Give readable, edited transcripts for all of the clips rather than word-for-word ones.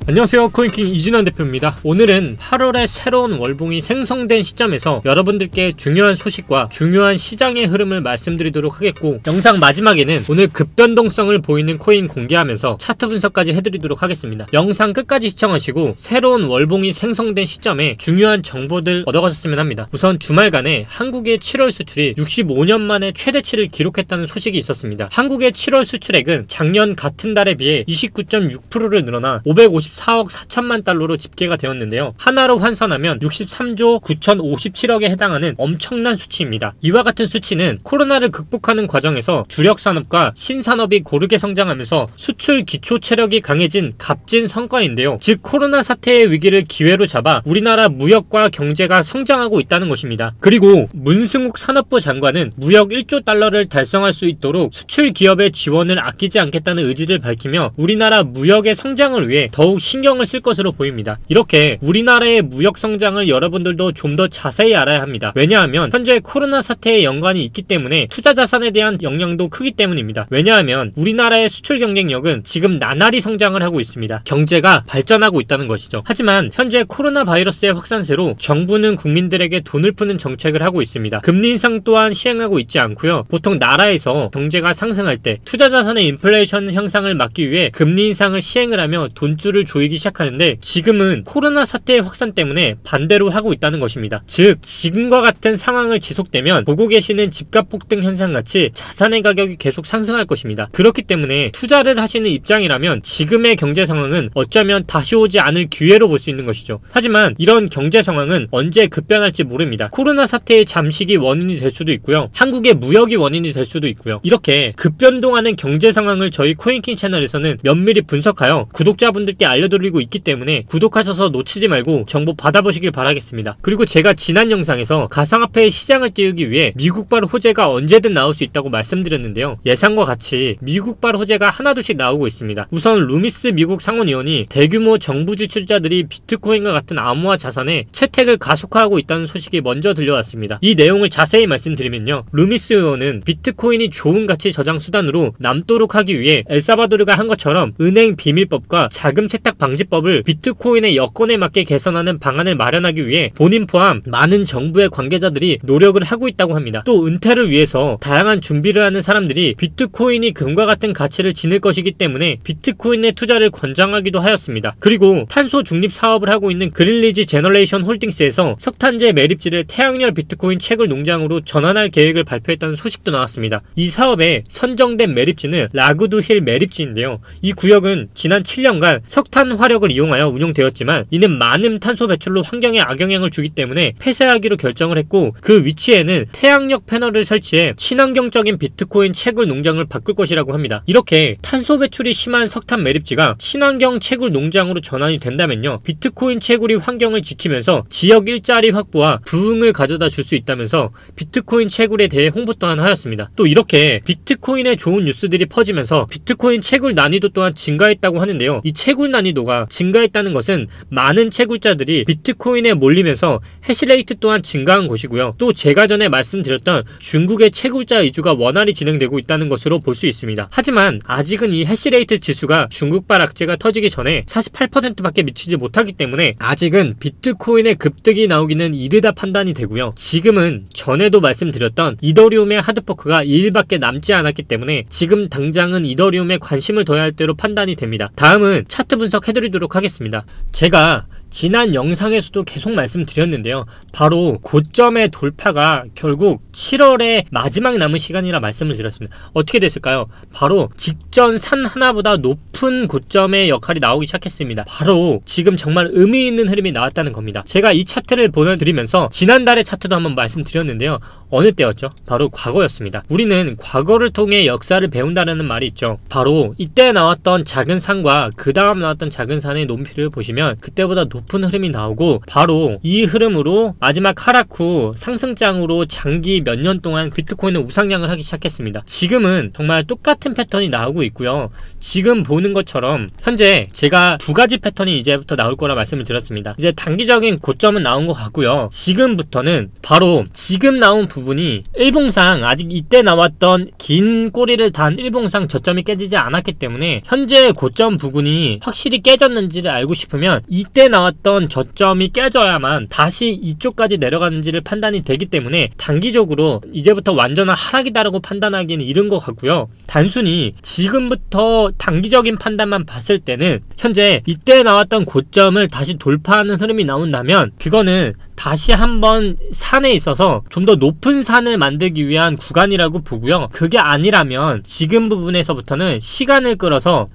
안녕하세요, 코인킹 이진환 대표입니다. 오늘은 8월에 새로운 월봉이 생성된 시점에서 여러분들께 중요한 소식과 중요한 시장의 흐름을 말씀드리도록 하겠고, 영상 마지막에는 오늘 급변동성을 보이는 코인 공개하면서 차트 분석까지 해드리도록 하겠습니다. 영상 끝까지 시청하시고 새로운 월봉이 생성된 시점에 중요한 정보들 얻어가셨으면 합니다. 우선 주말간에 한국의 7월 수출이 65년 만에 최대치를 기록했다는 소식이 있었습니다. 한국의 7월 수출액은 작년 같은 달에 비해 29.6%를 늘어나 554억 4천만 달러로 집계가 되었는데요. 하나로 환산하면 63조 9,057억에 해당하는 엄청난 수치입니다. 이와 같은 수치는 코로나를 극복하는 과정에서 주력 산업과 신산업이 고르게 성장하면서 수출 기초 체력이 강해진 값진 성과인데요. 즉 코로나 사태의 위기를 기회로 잡아 우리나라 무역과 경제가 성장하고 있다는 것입니다. 그리고 문승욱 산업부 장관은 무역 1조 달러를 달성할 수 있도록 수출 기업의 지원을 아끼지 않겠다는 의지를 밝히며 우리나라 무역의 성장을 위해 더욱 신경을 쓸 것으로 보입니다. 이렇게 우리나라의 무역 성장을 여러분들도 좀 더 자세히 알아야 합니다. 왜냐하면 현재 코로나 사태에 연관이 있기 때문에 투자 자산에 대한 영향도 크기 때문입니다. 왜냐하면 우리나라의 수출 경쟁력은 지금 나날이 성장을 하고 있습니다. 경제가 발전하고 있다는 것이죠. 하지만 현재 코로나 바이러스의 확산세로 정부는 국민들에게 돈을 푸는 정책을 하고 있습니다. 금리 인상 또한 시행하고 있지 않고요. 보통 나라에서 경제가 상승할 때 투자 자산의 인플레이션 현상을 막기 위해 금리 인상을 시행을 하며 돈줄을 조이기 시작하는데, 지금은 코로나 사태의 확산 때문에 반대로 하고 있다는 것입니다. 즉 지금과 같은 상황을 지속되면 보고 계시는 집값 폭등 현상같이 자산의 가격이 계속 상승할 것입니다. 그렇기 때문에 투자를 하시는 입장이라면 지금의 경제 상황은 어쩌면 다시 오지 않을 기회로 볼 수 있는 것이죠. 하지만 이런 경제 상황은 언제 급변할지 모릅니다. 코로나 사태의 잠식이 원인이 될 수도 있고요, 한국의 무역이 원인이 될 수도 있고요. 이렇게 급변동하는 경제 상황을 저희 코인킹 채널에서는 면밀히 분석하여 구독자분들께 알려드리고 있기 때문에 구독하셔서 놓치지 말고 정보 받아보시길 바라겠습니다. 그리고 제가 지난 영상에서 가상화폐의 시장을 띄우기 위해 미국발 호재가 언제든 나올 수 있다고 말씀드렸는데요. 예상과 같이 미국발 호재가 하나둘씩 나오고 있습니다. 우선 루미스 미국 상원의원이 대규모 정부 지출자들이 비트코인과 같은 암호화 자산에 채택을 가속화하고 있다는 소식이 먼저 들려왔습니다. 이 내용을 자세히 말씀드리면요, 루미스 의원은 비트코인이 좋은 가치 저장 수단으로 남도록 하기 위해 엘사바도르가 한 것처럼 은행 비밀법과 자금 세탁 방지법을 비트코인의 여건에 맞게 개선하는 방안을 마련하기 위해 본인 포함 많은 정부의 관계자들이 노력을 하고 있다고 합니다. 또 은퇴를 위해서 다양한 준비를 하는 사람들이 비트코인이 금과 같은 가치를 지닐 것이기 때문에 비트코인의 투자를 권장하기도 하였습니다. 그리고 탄소 중립 사업을 하고 있는 그린리지 제너레이션 홀딩스에서 석탄재 매립지를 태양열 비트코인 채굴 농장으로 전환할 계획을 발표했다는 소식도 나왔습니다. 이 사업에 선정된 매립지는 라구드 힐 매립지인데요. 이 구역은 지난 7년간 석탄 화력을 이용하여 운영되었지만 이는 많은 탄소 배출로 환경에 악영향을 주기 때문에 폐쇄하기로 결정을 했고, 그 위치에는 태양력 패널을 설치해 친환경적인 비트코인 채굴 농장을 바꿀 것이라고 합니다. 이렇게 탄소 배출이 심한 석탄 매립지가 친환경 채굴 농장으로 전환이 된다면요, 비트코인 채굴이 환경을 지키면서 지역 일자리 확보와 부흥을 가져다 줄 수 있다면서 비트코인 채굴에 대해 홍보 또한 하였습니다. 또 이렇게 비트코인의 좋은 뉴스들이 퍼지면서 비트코인 채굴 난이도 또한 증가했다고 하는데요. 이 채굴 난이도가 증가했다는 것은 많은 채굴자들이 비트코인에 몰리면서 해시레이트 또한 증가한 것이고요. 또 제가 전에 말씀드렸던 중국의 채굴자 이주가 원활히 진행되고 있다는 것으로 볼 수 있습니다. 하지만 아직은 이 해시레이트 지수가 중국발 악재가 터지기 전에 48%밖에 미치지 못하기 때문에 아직은 비트코인의 급등이 나오기는 이르다 판단이 되고요. 지금은 전에도 말씀드렸던 이더리움의 하드포크가 2일밖에 남지 않았기 때문에 지금 당장은 이더리움에 관심을 둬야 할 때로 판단이 됩니다. 다음은 차트 분석 해드리도록 하겠습니다. 제가 지난 영상에서도 계속 말씀드렸는데요, 바로 고점의 돌파가 결국 7월의 마지막 남은 시간이라 말씀을 드렸습니다. 어떻게 됐을까요? 바로 직전 산 하나보다 높은 고점의 역할이 나오기 시작했습니다. 바로 지금 정말 의미 있는 흐름이 나왔다는 겁니다. 제가 이 차트를 보여드리면서 지난달의 차트도 한번 말씀드렸는데요, 어느 때였죠? 바로 과거였습니다. 우리는 과거를 통해 역사를 배운다는 말이 있죠. 바로 이때 나왔던 작은 산과 그 다음 나왔던 작은 산의 높이를 보시면 그때보다 높은 흐름이 나오고 바로 이 흐름으로 마지막 하락 후 상승장으로 장기 몇 년 동안 비트코인은 우상향을 하기 시작했습니다. 지금은 정말 똑같은 패턴이 나오고 있고요. 지금 보는 것처럼 현재 제가 두 가지 패턴이 이제부터 나올 거라 말씀을 드렸습니다. 이제 단기적인 고점은 나온 것 같고요. 지금부터는 바로 지금 나온 부분이 일봉상 아직 이때 나왔던 긴 꼬리를 단 일봉상 저점이 깨지지 않았기 때문에 현재 고점 부분이 확실히 깨졌는지를 알고 싶으면 이때 나왔던 저점이 깨져야만 다시 이쪽까지 내려가는지를 판단이 되기 때문에 단기적으로 이제부터 완전한 하락이다라고 판단하기는 이른 것 같고요. 단순히 지금부터 단기적인 판단만 봤을 때는 현재 이때 나왔던 고점을 다시 돌파하는 흐름이 나온다면 그거는 다시 한번 산에 있어서 좀 더 높은 산을 만들기 위한 구간이라고 보고요. 그게 아니라면 지금 부분에서부터는 시간을 끌어서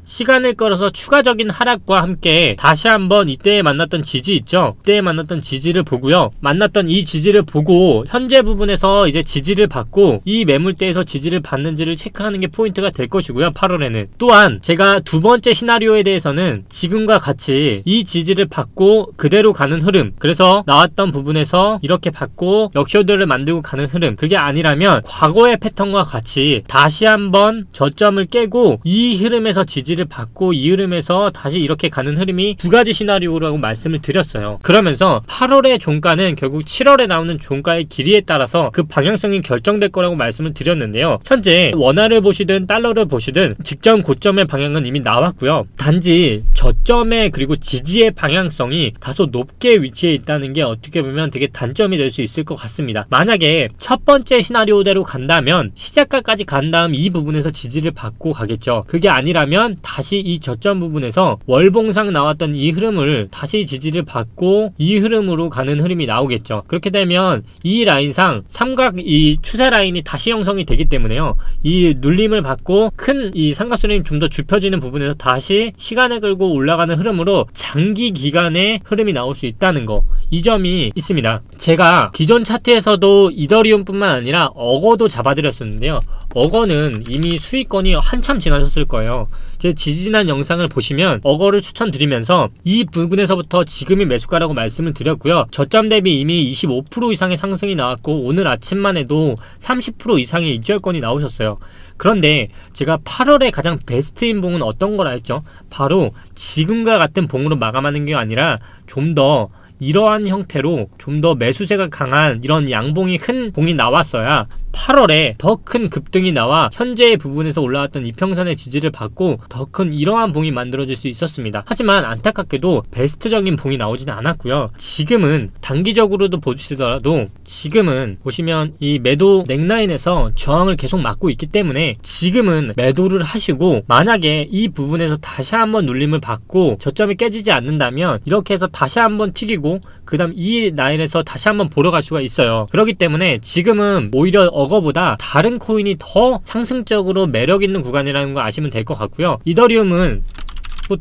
추가적인 하락과 함께 다시 한번 이때 만났던 지지 있죠? 이때 만났던 지지를 보고요. 만났던 이 지지를 보고 현재 부분에서 이제 지지를 받고 이 매물대에서 지지를 받는지를 체크하는 게 포인트가 될 것이고요. 8월에는 또한 제가 두 번째 시나리오에 대해서는 지금과 같이 이 지지를 받고 그대로 가는 흐름, 그래서 나왔던 부분에서 이렇게 받고 역쇼들을 만들고 가는 흐름, 그게 아니라면 과거의 패턴과 같이 다시 한번 저점을 깨고 이 흐름에서 지지를 받고 이 흐름에서 다시 이렇게 가는 흐름이 두 가지 시나리오라고 말씀을 드렸어요. 그러면서 8월의 종가는 결국 7월에 나오는 종가의 길이에 따라서 그 방향성이 결정될 거라고 말씀을 드렸는데요. 현재 원화를 보시든 달러를 보시든 직전 고점의 방향은 이미 나왔고요. 단지 저점의 그리고 지지의 방향성이 다소 높게 위치해 있다는 게 어떻게 보면 되게 단점이 될 수 있을 것 같습니다. 만약에 첫 번째 시나리오대로 간다면 시작가까지 간 다음 이 부분에서 지지를 받고 가겠죠. 그게 아니라면 다시 이 저점 부분에서 월봉상 나왔던 이 흐름을 다시 지지를 받고 이 흐름으로 가는 흐름이 나오겠죠. 그렇게 되면 이 라인상 삼각 이 추세 라인이 다시 형성이 되기 때문에요. 이 눌림을 받고 큰 이 삼각수렴이 좀 더 좁혀지는 부분에서 다시 시간을 끌고 올라가는 흐름으로 장기 기간의 흐름이 나올 수 있다는 거, 이 점이 있습니다. 제가 기존 차트에서도 이더리움 뿐만 아니라 어거도 잡아드렸었는데요. 어거는 이미 수익권이 한참 지나셨을 거예요. 제 지지난 영상을 보시면 어거를 추천드리면서 이 부분에서부터 지금이 매수가라고 말씀을 드렸고요. 저점 대비 이미 25% 이상의 상승이 나왔고 오늘 아침만 해도 30% 이상의 익절권이 나오셨어요. 그런데 제가 8월에 가장 베스트인 봉은 어떤 거라 했죠? 바로 지금과 같은 봉으로 마감하는 게 아니라 좀 더 이러한 형태로 좀 더 매수세가 강한 이런 양봉이 큰 봉이 나왔어야 8월에 더 큰 급등이 나와 현재의 부분에서 올라왔던 이평선의 지지를 받고 더 큰 이러한 봉이 만들어질 수 있었습니다. 하지만 안타깝게도 베스트적인 봉이 나오지는 않았고요. 지금은 단기적으로도 보시더라도 지금은 보시면 이 매도 넥라인에서 저항을 계속 막고 있기 때문에 지금은 매도를 하시고, 만약에 이 부분에서 다시 한번 눌림을 받고 저점이 깨지지 않는다면 이렇게 해서 다시 한번 튀기고 그 다음 이 라인에서 다시 한번 보러 갈 수가 있어요. 그렇기 때문에 지금은 오히려 어거보다 다른 코인이 더 상승적으로 매력있는 구간이라는 거 아시면 될 것 같고요. 이더리움은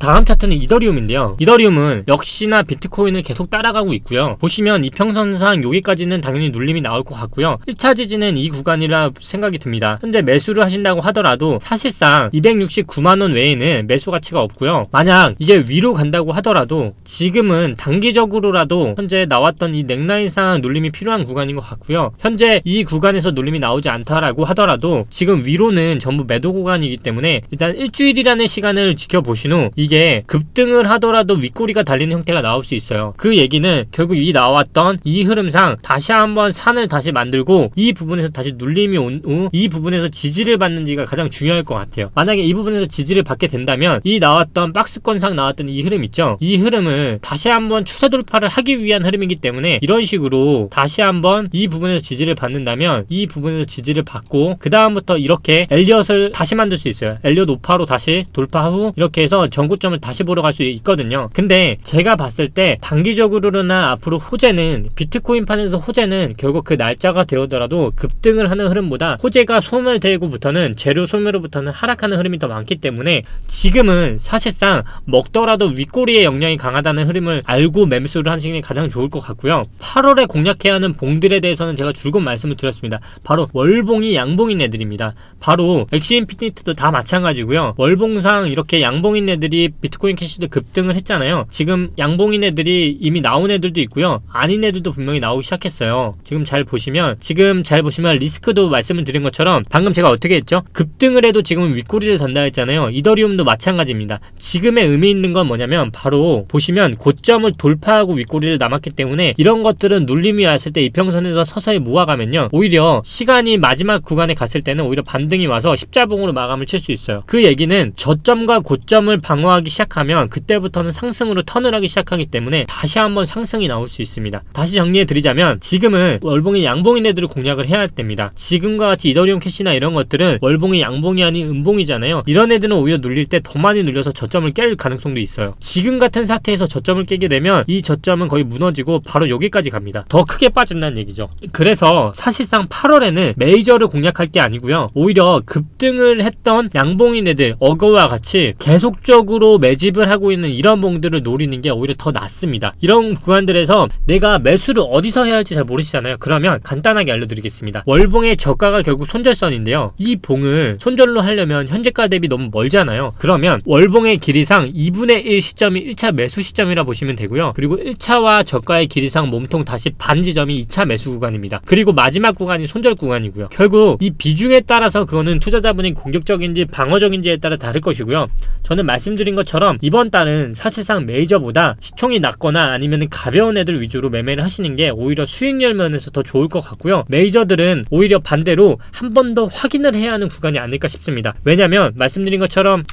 다음 차트는 이더리움인데요. 이더리움은 역시나 비트코인을 계속 따라가고 있고요. 보시면 이평선상 여기까지는 당연히 눌림이 나올 것 같고요. 1차 지지는 이 구간이라 생각이 듭니다. 현재 매수를 하신다고 하더라도 사실상 269만원 외에는 매수 가치가 없고요. 만약 이게 위로 간다고 하더라도 지금은 단기적으로라도 현재 나왔던 이 넥라인상 눌림이 필요한 구간인 것 같고요. 현재 이 구간에서 눌림이 나오지 않다라고 하더라도 지금 위로는 전부 매도 구간이기 때문에 일단 일주일이라는 시간을 지켜보신 후 이게 급등을 하더라도 윗꼬리가 달리는 형태가 나올 수 있어요. 그 얘기는 결국 이 나왔던 이 흐름상 다시 한번 산을 다시 만들고 이 부분에서 다시 눌림이 온 후 이 부분에서 지지를 받는지가 가장 중요할 것 같아요. 만약에 이 부분에서 지지를 받게 된다면 이 나왔던 박스권상 나왔던 이 흐름 있죠? 이 흐름을 다시 한번 추세 돌파를 하기 위한 흐름이기 때문에 이런 식으로 다시 한번 이 부분에서 지지를 받는다면 이 부분에서 지지를 받고 그 다음부터 이렇게 엘리엇을 다시 만들 수 있어요. 엘리엇 오파로 다시 돌파 후 이렇게 해서 전고점을 다시 보러 갈 수 있거든요. 근데 제가 봤을 때 단기적으로나 앞으로 호재는 비트코인 판에서 호재는 결국 그 날짜가 되어더라도 급등을 하는 흐름보다 호재가 소멸되고부터는 재료 소멸로부터는 하락하는 흐름이 더 많기 때문에 지금은 사실상 먹더라도 윗꼬리의 영향이 강하다는 흐름을 알고 매수를 하시는 게 가장 좋을 것 같고요. 8월에 공략해야 하는 봉들에 대해서는 제가 줄곧 말씀을 드렸습니다. 바로 월봉이 양봉인 애들입니다. 바로 엑시인피니트도 다 마찬가지고요. 월봉상 이렇게 양봉인 애들이 애들이 비트코인 캐시도 급등을 했잖아요. 지금 양봉인 애들이 이미 나온 애들도 있고요. 아닌 애들도 분명히 나오기 시작했어요. 지금 잘 보시면 리스크도 말씀을 드린 것처럼 방금 제가 어떻게 했죠? 급등을 해도 지금은 윗꼬리를 단다 했잖아요. 이더리움도 마찬가지입니다. 지금의 의미 있는 건 뭐냐면 바로 보시면 고점을 돌파하고 윗꼬리를 남았기 때문에 이런 것들은 눌림이 왔을 때 이평선에서 서서히 모아가면요, 오히려 시간이 마지막 구간에 갔을 때는 오히려 반등이 와서 십자봉으로 마감을 칠 수 있어요. 그 얘기는 저점과 고점을 방어하기 시작하면 그때부터는 상승으로 턴을 하기 시작하기 때문에 다시 한번 상승이 나올 수 있습니다. 다시 정리해 드리자면 지금은 월봉이 양봉인 애들을 공략을 해야 됩니다. 지금과 같이 이더리움 캐시나 이런 것들은 월봉이 양봉이 아닌 음봉이잖아요. 이런 애들은 오히려 눌릴 때 더 많이 눌려서 저점을 깰 가능성도 있어요. 지금 같은 사태에서 저점을 깨게 되면 이 저점은 거의 무너지고 바로 여기까지 갑니다. 더 크게 빠진다는 얘기죠. 그래서 사실상 8월에는 메이저를 공략할 게 아니고요, 오히려 급등을 했던 양봉인 애들 어거와 같이 계속적으로 매집을 하고 있는 이런 봉들을 노리는 게 오히려 더 낫습니다. 이런 구간들에서 내가 매수를 어디서 해야 할지 잘 모르시잖아요. 그러면 간단하게 알려드리겠습니다. 월봉의 저가가 결국 손절선인데요, 이 봉을 손절로 하려면 현재가 대비 너무 멀잖아요. 그러면 월봉의 길이상 2분의 1 시점이 1차 매수 시점이라 보시면 되고요. 그리고 1차와 저가의 길이상 몸통 다시 반 지점이 2차 매수 구간입니다. 그리고 마지막 구간이 손절 구간이고요. 결국 이 비중에 따라서 그거는 투자자분이 공격적인지 방어적인지에 따라 다를 것이고요. 저는 말씀드린 것처럼 이번 달은 사실상 메이저보다 시총이 낮거나 아니면 가벼운 애들 위주로 매매를 하시는 게 오히려 수익률 면에서 더 좋을 것 같고요. 메이저들은 오히려 반대로 한 번 더 확인을 해야 하는 구간이 아닐까 싶습니다. 왜냐면 말씀드린 것처럼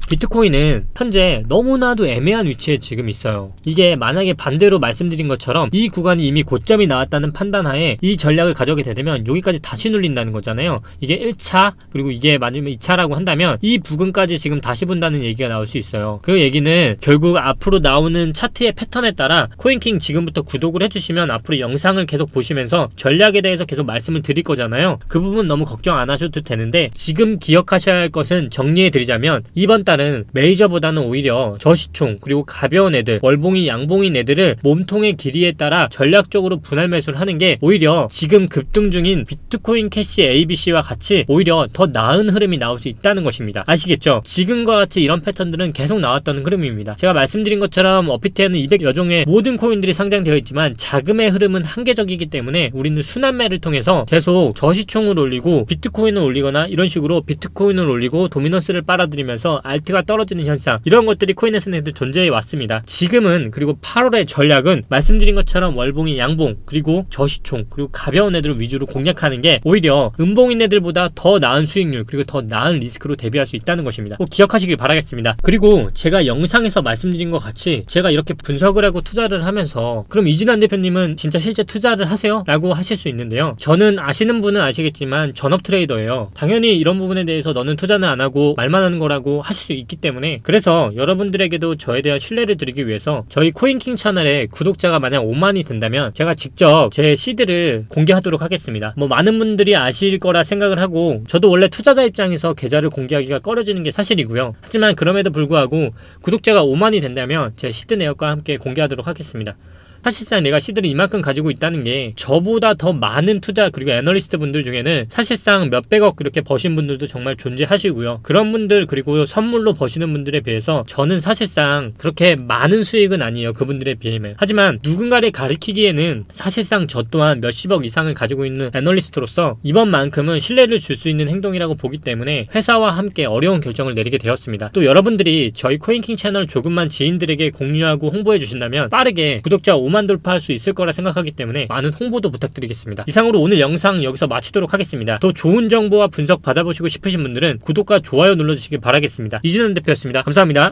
비트코인은 현재 너무나도 애매한 위치에 지금 있어요. 이게 만약에 반대로 말씀드린 것처럼 이 구간이 이미 고점이 나왔다는 판단하에 이 전략을 가져오게 되면 여기까지 다시 눌린다는 거잖아요. 이게 1차 그리고 이게 만약에 2차라고 한다면 이 부근까지 지금 다시 본다는 얘기가 나올 수 있어요. 그 얘기는 결국 앞으로 나오는 차트의 패턴에 따라 코인킹 지금부터 구독을 해주시면 앞으로 영상을 계속 보시면서 전략에 대해서 계속 말씀을 드릴 거잖아요. 그 부분 너무 걱정 안 하셔도 되는데 지금 기억하셔야 할 것은 정리해 드리자면 이번 달 메이저보다는 오히려 저시총 그리고 가벼운 애들 월봉이 양봉인 애들을 몸통의 길이에 따라 전략적으로 분할 매수를 하는 게 오히려 지금 급등 중인 비트코인 캐시 ABC와 같이 오히려 더 나은 흐름이 나올 수 있다는 것입니다. 아시겠죠? 지금과 같이 이런 패턴들은 계속 나왔던 흐름입니다. 제가 말씀드린 것처럼 업비트에는 200여 종의 모든 코인들이 상장되어 있지만 자금의 흐름은 한계적이기 때문에 우리는 순환매를 통해서 계속 저시총을 올리고 비트코인을 올리거나 이런 식으로 비트코인을 올리고 도미넌스를 빨아들이면서 알트가 떨어지는 현상, 이런 것들이 코인에서는 존재해 왔습니다. 지금은 그리고 8월의 전략은 말씀드린 것처럼 월봉이 양봉 그리고 저시총 그리고 가벼운 애들을 위주로 공략하는 게 오히려 음봉인 애들보다 더 나은 수익률 그리고 더 나은 리스크로 대비할 수 있다는 것입니다. 꼭 기억하시길 바라겠습니다. 그리고 제가 영상에서 말씀드린 것 같이 제가 이렇게 분석을 하고 투자를 하면서 그럼 이진환 대표님은 진짜 실제 투자를 하세요? 라고 하실 수 있는데요, 저는 아시는 분은 아시겠지만 전업 트레이더예요. 당연히 이런 부분에 대해서 너는 투자는 안 하고 말만 하는 거라고 하실 수 있기 때문에, 그래서 여러분들에게도 저에 대한 신뢰를 드리기 위해서 저희 코인킹 채널에 구독자가 만약 5만이 된다면 제가 직접 제 시드를 공개하도록 하겠습니다. 많은 분들이 아실 거라 생각을 하고 저도 원래 투자자 입장에서 계좌를 공개하기가 꺼려지는 게 사실이고요. 하지만 그럼에도 불구하고 구독자가 5만이 된다면 제 시드 내역과 함께 공개하도록 하겠습니다. 사실상 내가 시드를 이만큼 가지고 있다는 게 저보다 더 많은 투자 그리고 애널리스트 분들 중에는 사실상 몇백억 그렇게 버신 분들도 정말 존재하시고요. 그런 분들 그리고 선물로 버시는 분들에 비해서 저는 사실상 그렇게 많은 수익은 아니에요. 그분들에 비하면. 하지만 누군가를 가리키기에는 사실상 저 또한 몇십억 이상을 가지고 있는 애널리스트로서 이번만큼은 신뢰를 줄 수 있는 행동이라고 보기 때문에 회사와 함께 어려운 결정을 내리게 되었습니다. 또 여러분들이 저희 코인킹 채널 조금만 지인들에게 공유하고 홍보해 주신다면 빠르게 구독자 5만 돌파할 수 있을 거라 생각하기 때문에 많은 홍보도 부탁드리겠습니다. 이상으로 오늘 영상 여기서 마치도록 하겠습니다. 더 좋은 정보와 분석 받아보시고 싶으신 분들은 구독과 좋아요 눌러주시길 바라겠습니다. 이진환 대표였습니다. 감사합니다.